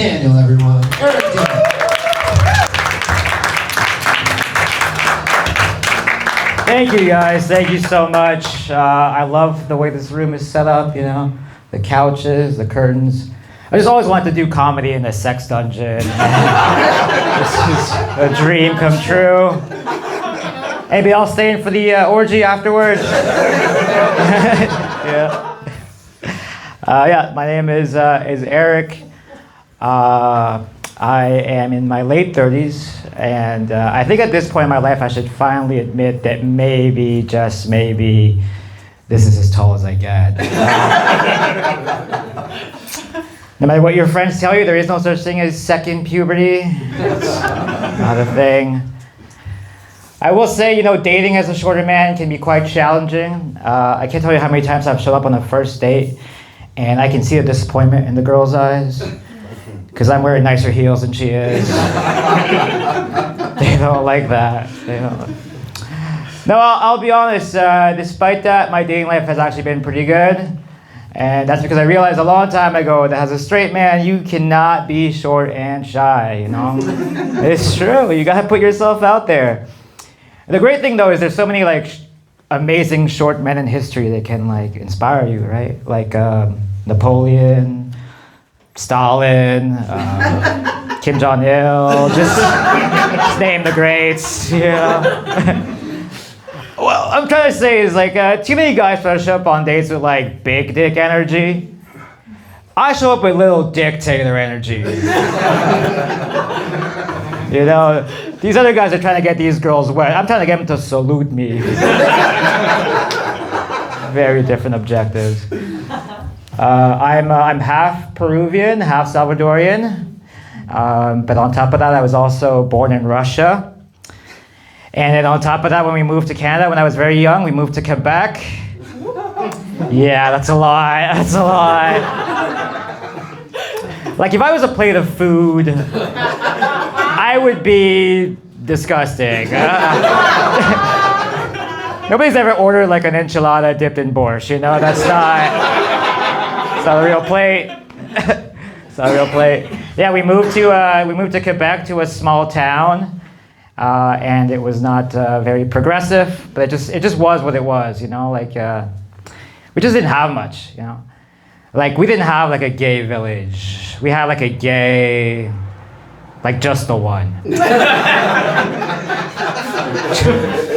Daniel, everyone. Erick Daniel. Thank you, guys. Thank you so much. I love the way this room is set up, the couches, the curtains. I just always wanted to do comedy in a sex dungeon. This is a dream come true. Maybe I'll stay in for the orgy afterwards. My name is Erick. I am in my late 30s, and I think at this point in my life I should finally admit that maybe, just maybe, this is as tall as I get. No matter what your friends tell you, there is no such thing as second puberty. It's not a thing. I will say, dating as a shorter man can be quite challenging. I can't tell you how many times I've showed up on a first date, and I can see the disappointment in the girl's eyes. Because I'm wearing nicer heels than she is. They don't like that. No, I'll be honest. Despite that, my dating life has actually been pretty good. And that's because I realized a long time ago that as a straight man, you cannot be short and shy, It's true. You gotta put yourself out there. And the great thing, though, is there's so many, amazing short men in history that can, inspire you, right? Like Napoleon, Stalin, Kim Jong-il, just name the greats, Well, I'm trying to say is too many guys try to show up on dates with big dick energy. I show up with little dictator energy. These other guys are trying to get these girls wet. I'm trying to get them to salute me. Very different objectives. I'm half Peruvian, half Salvadorian, but on top of that, I was also born in Russia. And then on top of that, when we moved to Canada, when I was very young, we moved to Quebec. Yeah, that's a lie. That's a lie. If I was a plate of food, I would be disgusting. Nobody's ever ordered an enchilada dipped in borscht, That's not a real plate. It's not a real plate. Yeah, we moved to Quebec, to a small town, and it was not very progressive, but it just was what it was, we just didn't have much, we didn't have a gay village. We had a gay, just the one.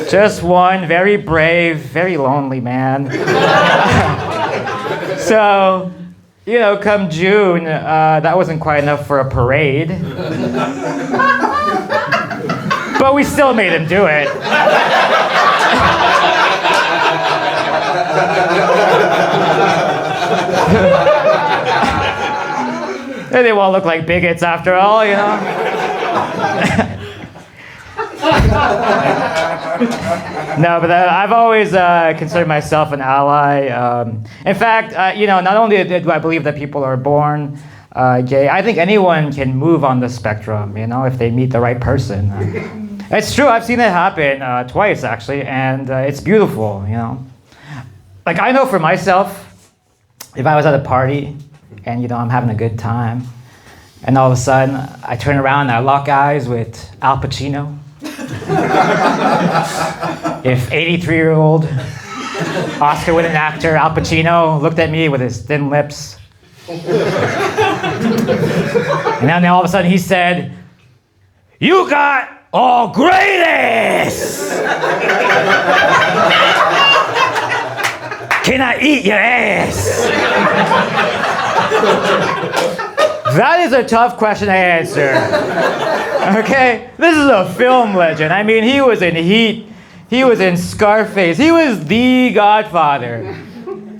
Just one, very brave, very lonely man. So, come June, that wasn't quite enough for a parade. But we still made him do it. They didn't all look like bigots after all, No, but I've always considered myself an ally. In fact, not only do I believe that people are born gay, I think anyone can move on the spectrum, if they meet the right person. It's true, I've seen it happen twice, actually, and it's beautiful, I know for myself, if I was at a party and, I'm having a good time, and all of a sudden I turn around and I lock eyes with Al Pacino. If 83-year-old Oscar-winning actor Al Pacino looked at me with his thin lips, and then all of a sudden he said, "You got all greatest! Can I eat your ass?" That is a tough question to answer. Okay? This is a film legend. I mean, he was in Heat. He was in Scarface. He was the Godfather.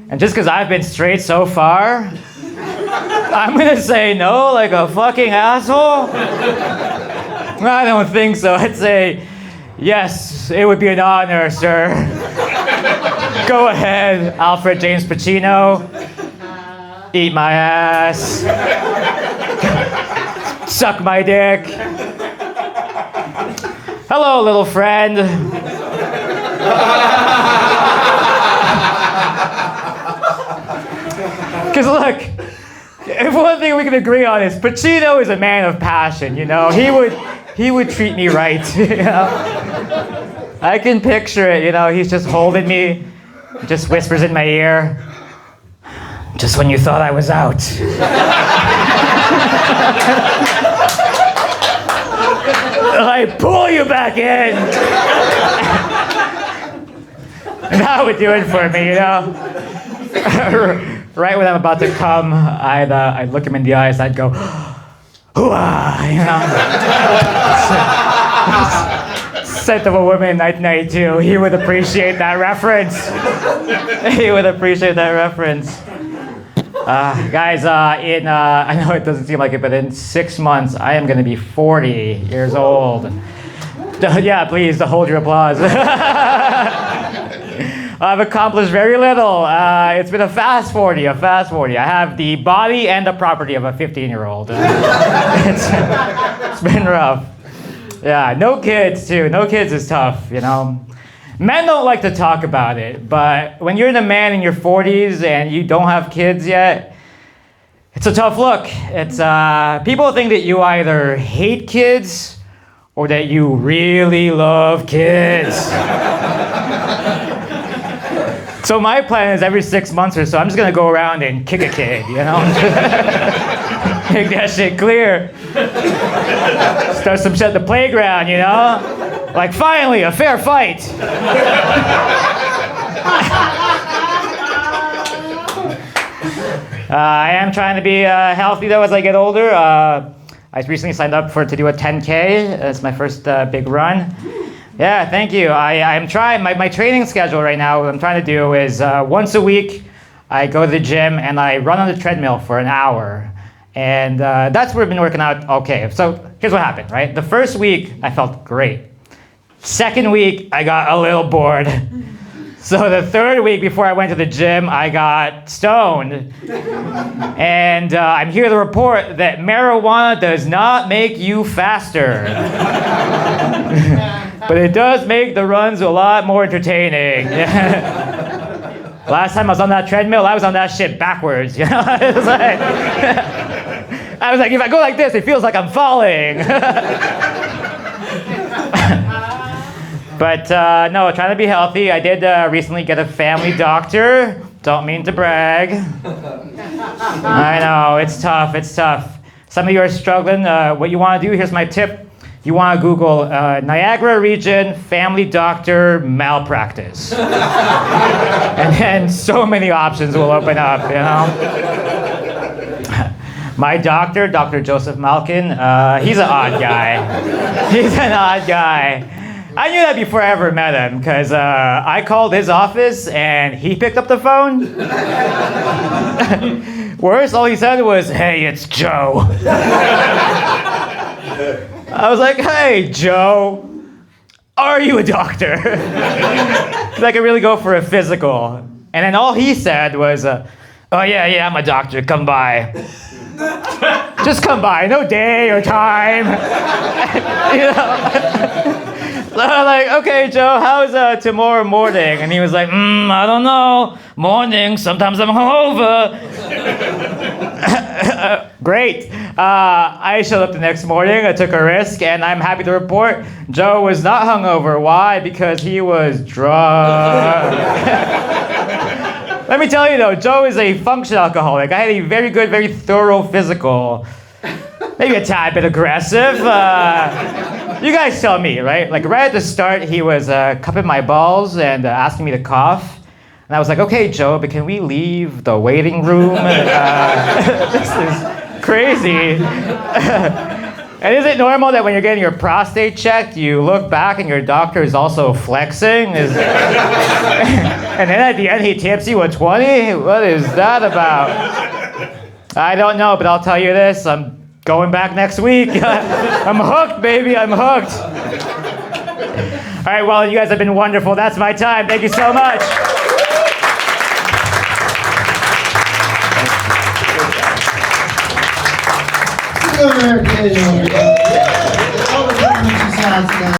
And just because I've been straight so far, I'm going to say no like a fucking asshole? I don't think so. I'd say, yes, it would be an honor, sir. Go ahead, Alfred James Pacino. Eat my ass. Suck my dick. Hello, little friend. Because look, if one thing we can agree on is Pacino is a man of passion, you know? He would treat me right, you know? I can picture it, you know? He's just holding me, just whispers in my ear, just when you thought I was out. I pull you back in. And that would do it for me, you know? Right when I'm about to come, I'd look him in the eyes, I'd go, hoo-ah, you know? Scent of a Woman in 1992. He would appreciate that reference. He would appreciate that reference. Guys, I know it doesn't seem like it, but in 6 months, I am going to be 40 years old. Yeah, please, hold your applause. I've accomplished very little. It's been a fast 40. I have the body and the property of a 15-year-old. It's been rough. Yeah, no kids, too. No kids is tough, you know. Men don't like to talk about it, but when you're a man in your 40s and you don't have kids yet, it's a tough look. It's people think that you either hate kids or that you really love kids. So my plan is every 6 months or so, I'm just gonna go around and kick a kid, you know? Make that shit clear. Start some shit at the playground, you know? Like, finally, a fair fight. I am trying to be healthy, though, as I get older. I recently signed up to do a 10K. It's my first big run. Yeah, thank you. I'm trying, my training schedule right now, what I'm trying to do is once a week, I go to the gym and I run on the treadmill for an hour. And that's where I've been working out okay. So here's what happened, right? The first week, I felt great. Second week, I got a little bored. So the third week before I went to the gym, I got stoned. And I'm here to report that marijuana does not make you faster. But it does make the runs a lot more entertaining. Last time I was on that treadmill, I was on that shit backwards, you know? I was like, if I go like this, it feels like I'm falling. But no, trying to be healthy. I did recently get a family doctor. Don't mean to brag. I know, it's tough. Some of you are struggling. What you want to do, here's my tip. You want to Google Niagara Region Family Doctor Malpractice. And then so many options will open up, you know? My doctor, Dr. Joseph Malkin, he's an odd guy. He's an odd guy. I knew that before I ever met him, because I called his office and he picked up the phone. Worse, all he said was, "Hey, it's Joe." I was like, "Hey, Joe, are you a doctor?" I could really go for a physical. And then all he said was, "Oh, yeah, I'm a doctor, come by." Just come by, no day or time. You know? So I'm like, "Okay, Joe, how's tomorrow morning?" And he was like, "I don't know. Morning, sometimes I'm hungover." Great. I showed up the next morning. I took a risk, and I'm happy to report Joe was not hungover. Why? Because he was drunk. Let me tell you, though, Joe is a functional alcoholic. I had a very good, very thorough physical. Maybe a tad bit aggressive. You guys tell me, right? Like right at the start, he was cupping my balls and asking me to cough. And I was like, "Okay, Joe, but can we leave the waiting room?" This is crazy. And is it normal that when you're getting your prostate checked, you look back and your doctor is also flexing? And then at the end, he tips you a 20? What is that about? I don't know, but I'll tell you this. I'm going back next week. I'm hooked, baby. I'm hooked. All right, well, you guys have been wonderful. That's my time. Thank you so much. Erick.